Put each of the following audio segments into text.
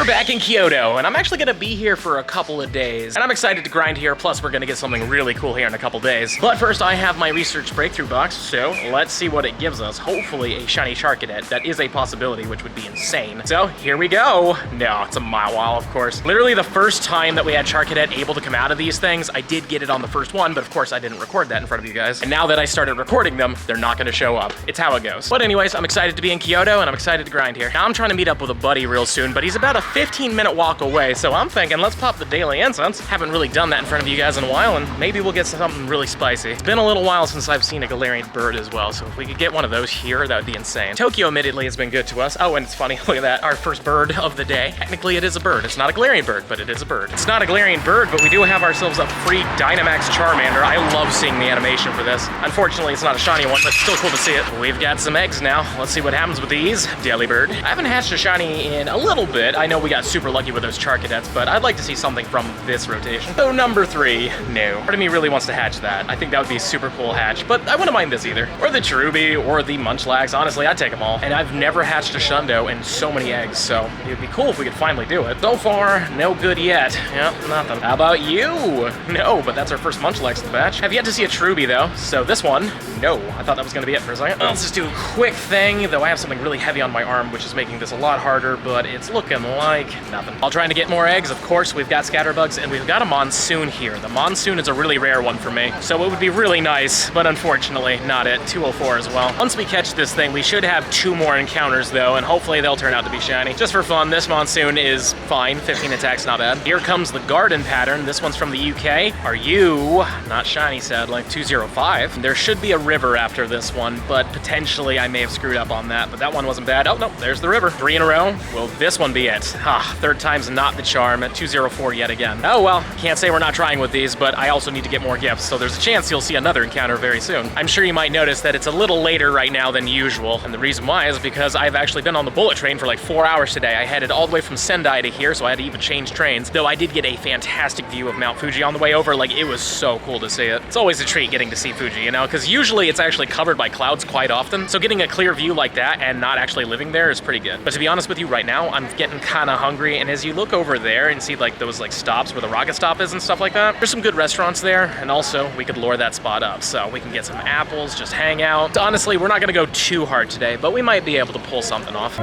back in Kyoto, and I'm actually gonna be here for a couple of days. And I'm excited to grind here, plus we're gonna get something really cool here in a couple days. But first, I have my research breakthrough box, so let's see what it gives us. Hopefully a shiny Charcadet. That is a possibility, which would be insane. So here we go. No, it's a mile wall, of course. Literally the first time that we had Charcadet able to come out of these things, I did get it on the first one, but of course I didn't record that in front of you guys. And now that I started recording them, they're not gonna show up. It's how it goes. But anyways, I'm excited to be in Kyoto, and I'm excited to grind here. Now I'm trying to meet up with a buddy real soon, but he's about a 15-minute walk away, so I'm thinking let's pop the daily incense. Haven't really done that in front of you guys in a while, and maybe we'll get something really spicy. It's been a little while since I've seen a Galarian bird as well, so if we could get one of those here, that would be insane. Tokyo admittedly has been good to us. Oh, and it's funny, look at that, our first bird of the day. Technically it is a bird. It's not a Galarian bird, but it is a bird. It's not a Galarian bird, but we do have ourselves a free Dynamax Charmander. I love seeing the animation for this. Unfortunately, it's not a shiny one, but still cool to see it. We've got some eggs now. Let's see what happens with these. Delibird. I haven't hatched a shiny in a little bit. I know we got super lucky with those Charcadets, but I'd like to see something from this rotation. So number 3, no. Part of me really wants to hatch that. I think that would be a super cool hatch, but I wouldn't mind this either. Or the Cherubi, or the Munchlax. Honestly, I'd take them all. And I've never hatched a Shundo and so many eggs, so it would be cool if we could finally do it. So far, no good yet. Yep, nothing. How about you? No, but that's our first Munchlax of the batch. Have yet to see a Cherubi though, so this one, no. I thought that was gonna be it for a second. Let's just do a quick thing, though I have something really heavy on my arm, which is making this a lot harder, but it's looking like nothing. I'll try to get more eggs. Of course, we've got Scatterbugs, and we've got a Monsoon here. The Monsoon is a really rare one for me, so it would be really nice, but unfortunately, not it. 204 as well. Once we catch this thing, we should have 2 more encounters, though, and hopefully they'll turn out to be shiny. Just for fun, this Monsoon is fine. 15 attacks, not bad. Here comes the Garden Pattern. This one's from the UK. Are you? Not shiny, sadly. 205. There should be a river after this one, but potentially I may have screwed up on that, but that one wasn't bad. Oh, no, there's the river. 3 in a row. Will this one be it? Ah, third time's not the charm at 204 yet again. Oh, well, can't say we're not trying with these, but I also need to get more gifts, so there's a chance you'll see another encounter very soon. I'm sure you might notice that it's a little later right now than usual, and the reason why is because I've actually been on the bullet train for like 4 hours today. I headed all the way from Sendai to here, so I had to even change trains, though I did get a fantastic view of Mount Fuji on the way over. Like, it was so cool to see it. It's always a treat getting to see Fuji, you know, because usually it's actually covered by clouds quite often, so getting a clear view like that and not actually living there is pretty good. But to be honest with you, right now, I'm getting kind of hungry, and as you look over there and see like those like stops where the rocket stop is and stuff like that, there's some good restaurants there, and also we could lure that spot up, so we can get some apples, just hang out. Honestly, we're not gonna go too hard today, but we might be able to pull something off.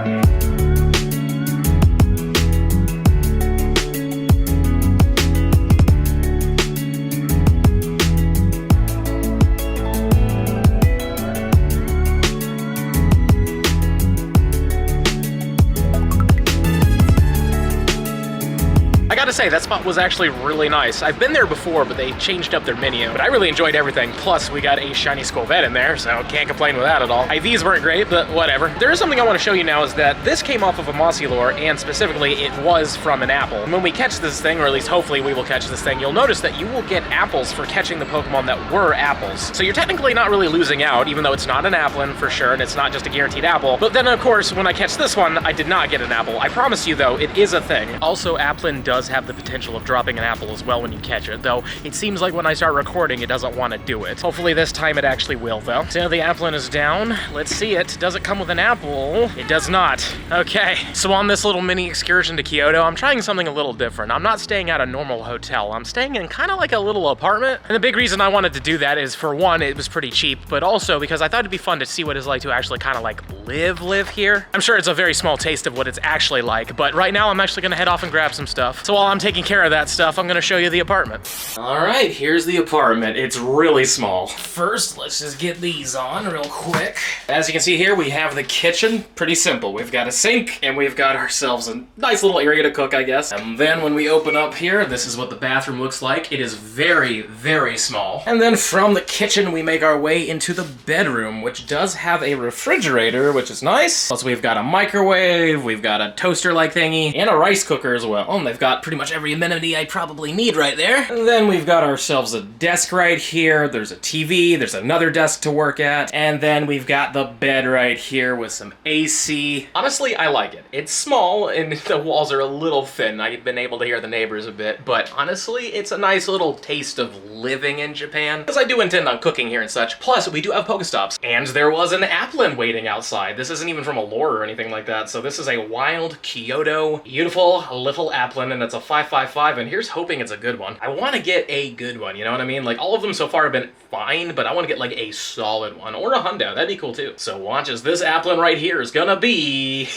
I gotta say, that spot was actually really nice. I've been there before, but they changed up their menu, but I really enjoyed everything. Plus, we got a shiny Skolvet in there, so can't complain with that at all. IVs weren't great, but whatever. There is something I want to show you now, is that this came off of a Mossy lure, and specifically, it was from an apple. And when we catch this thing, or at least hopefully we will catch this thing, you'll notice that you will get apples for catching the Pokemon that were apples. So you're technically not really losing out, even though it's not an Applin for sure, and it's not just a guaranteed apple. But then, of course, when I catch this one, I did not get an apple. I promise you, though, it is a thing. Also, Applin does have the potential of dropping an apple as well when you catch it, though it seems like when I start recording it doesn't want to do it. Hopefully this time it actually will, though. So the Applin is down. Let's see it. Does it come with an apple? It does not. Okay, so on this little mini excursion to Kyoto, I'm trying something a little different. I'm not staying at a normal hotel. I'm staying in kind of like a little apartment, and the big reason I wanted to do that is, for one, it was pretty cheap, but also because I thought it'd be fun to see what it's like to actually kind of like live here. I'm sure it's a very small taste of what it's actually like, but right now I'm actually gonna head off and grab some stuff. So while I'm taking care of that stuff, I'm gonna show you the apartment. All right, here's the apartment. It's really small. First, let's just get these on real quick. As you can see here, we have the kitchen. Pretty simple. We've got a sink, and we've got ourselves a nice little area to cook, I guess. And then when we open up here, this is what the bathroom looks like. It is very, very small. And then from the kitchen, we make our way into the bedroom, which does have a refrigerator, which is nice. Plus, we've got a microwave, we've got a toaster-like thingy, and a rice cooker as well. Oh, and they've got pretty much every amenity I probably need right there. And then we've got ourselves a desk right here. There's a TV, there's another desk to work at, and then we've got the bed right here with some AC. Honestly, I like it. It's small and the walls are a little thin. I've been able to hear the neighbors a bit, but honestly, it's a nice little taste of living in Japan, because I do intend on cooking here and such. Plus, we do have Pokestops, and there was an applin waiting outside. This isn't even from a lure or anything like that, so this is a wild Kyoto, beautiful little applin, and it's a 555, and here's hoping it's a good one. I want to get a good one, you know what I mean? Like, all of them so far have been fine, but I want to get like a solid one, or a hundo. That'd be cool too. So watch as this applin right here is gonna be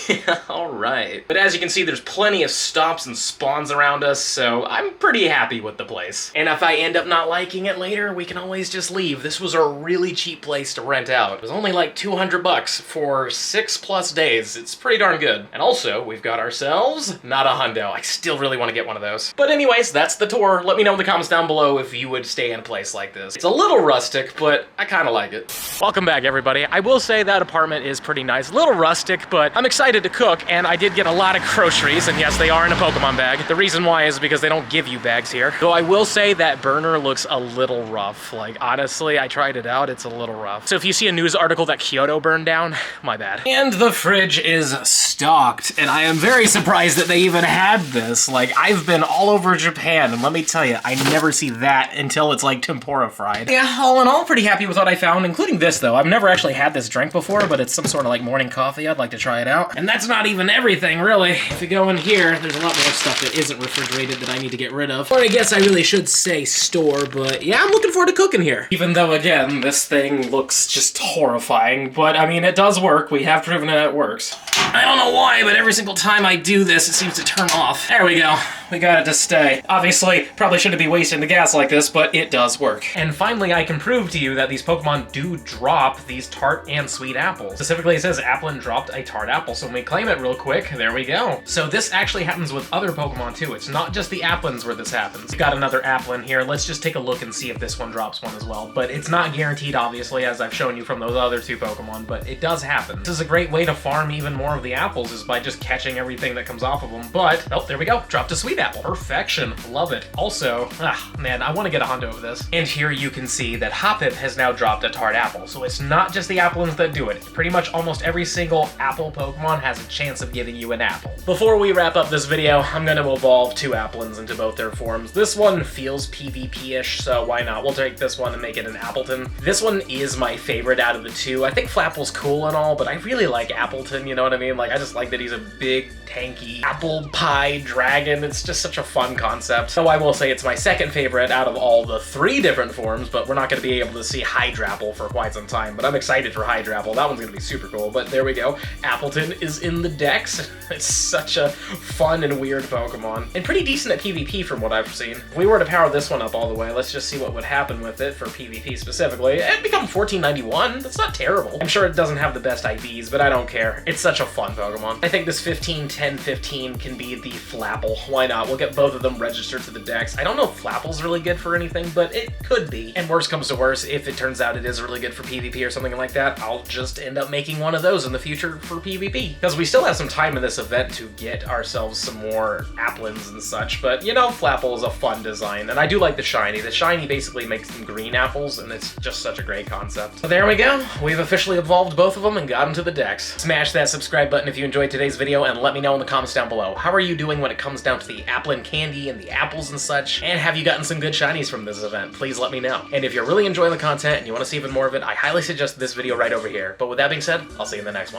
all right. But as you can see, there's plenty of stops and spawns around us, so I'm pretty happy with the place. And if I end up not liking it later, we can always just leave. This was a really cheap place to rent out. It was only like 200 bucks for 6+ days. It's pretty darn good. And also, we've got ourselves not a hundo. I still really want to get one of those. But anyways, that's the tour. Let me know in the comments down below if you would stay in a place like this. It's a little rustic, but I kind of like it. Welcome back, everybody. I will say that apartment is pretty nice. A little rustic, but I'm excited to cook, and I did get a lot of groceries, and yes, they are in a Pokemon bag. The reason why is because they don't give you bags here. Though I will say that burner looks a little rough. Like, honestly, I tried it out, it's a little rough. So if you see a news article that Kyoto burned down, my bad. And the fridge is stocked, and I am very surprised that they even had this. Like, I've been all over Japan, and let me tell you, I never see that until it's like tempura fried. Yeah, all in all, pretty happy with what I found, including this though. I've never actually had this drink before, but it's some sort of like morning coffee. I'd like to try it out. And that's not even everything, really. If you go in here, there's a lot more stuff that isn't refrigerated that I need to get rid of. Or I guess I really should say store, but yeah, I'm looking forward to cooking here. Even though, again, this thing looks just horrifying, but I mean, it does work. We have proven that it works. I don't know why, but every single time I do this, it seems to turn off. There we go. We got it to stay. Obviously, probably shouldn't be wasting the gas like this, but it does work. And finally, I can prove to you that these Pokemon do drop these tart and sweet apples. Specifically, it says Applin dropped a tart apple, so when we claim it real quick, there we go. So this actually happens with other Pokemon too. It's not just the Applins where this happens. We've got another Applin here. Let's just take a look and see if this one drops one as well. But it's not guaranteed, obviously, as I've shown you from those other two Pokemon, but it does happen. This is a great way to farm even more of the apples, is by just catching everything that comes off of them. But, oh, there we go. Dropped a sweet apple. Perfection. Love it. Also, man, I want to get a hundo of this. And here you can see that Hoppip has now dropped a tart apple. So it's not just the Applins that do it. Pretty much almost every single apple Pokemon has a chance of giving you an apple. Before we wrap up this video, I'm going to evolve two Applins into both their forms. This one feels PvP-ish, so why not? We'll take this one and make it an Appleton. This one is my favorite out of the two. I think Flapple's cool and all, but I really like Appleton, you know what I mean? Like, I just like that he's a big, tanky apple pie dragon. It's just such a fun concept. So I will say it's my second favorite out of all the three different forms, but we're not going to be able to see Hydrapple for quite some time, but I'm excited for Hydrapple. That one's going to be super cool, but there we go. Appleton is in the dex. It's such a fun and weird Pokemon, and pretty decent at PvP from what I've seen. If we were to power this one up all the way, let's just see what would happen with it for PvP specifically. It'd become 1491. That's not terrible. I'm sure it doesn't have the best IVs, but I don't care. It's such a fun Pokemon. I think this 15, 10, 15 can be the Flapple. Why not? We'll get both of them registered to the dex. I don't know if Flapple's really good for anything, but it could be. And worst comes to worst, if it turns out it is really good for PvP or something like that, I'll just end up making one of those in the future for PvP. Because we still have some time in this event to get ourselves some more Applins and such, but you know, Flapple is a fun design, and I do like the shiny. The shiny basically makes them green apples, and it's just such a great concept. So there we go. We've officially evolved both of them and got them to the dex. Smash that subscribe button if you enjoyed today's video, and let me know in the comments down below. How are you doing when it comes down to the Applin candy and the apples and such? And have you gotten some good shinies from this event? Please let me know. And if you're really enjoying the content and you want to see even more of it, I highly suggest this video right over here. But with that being said, I'll see you in the next one.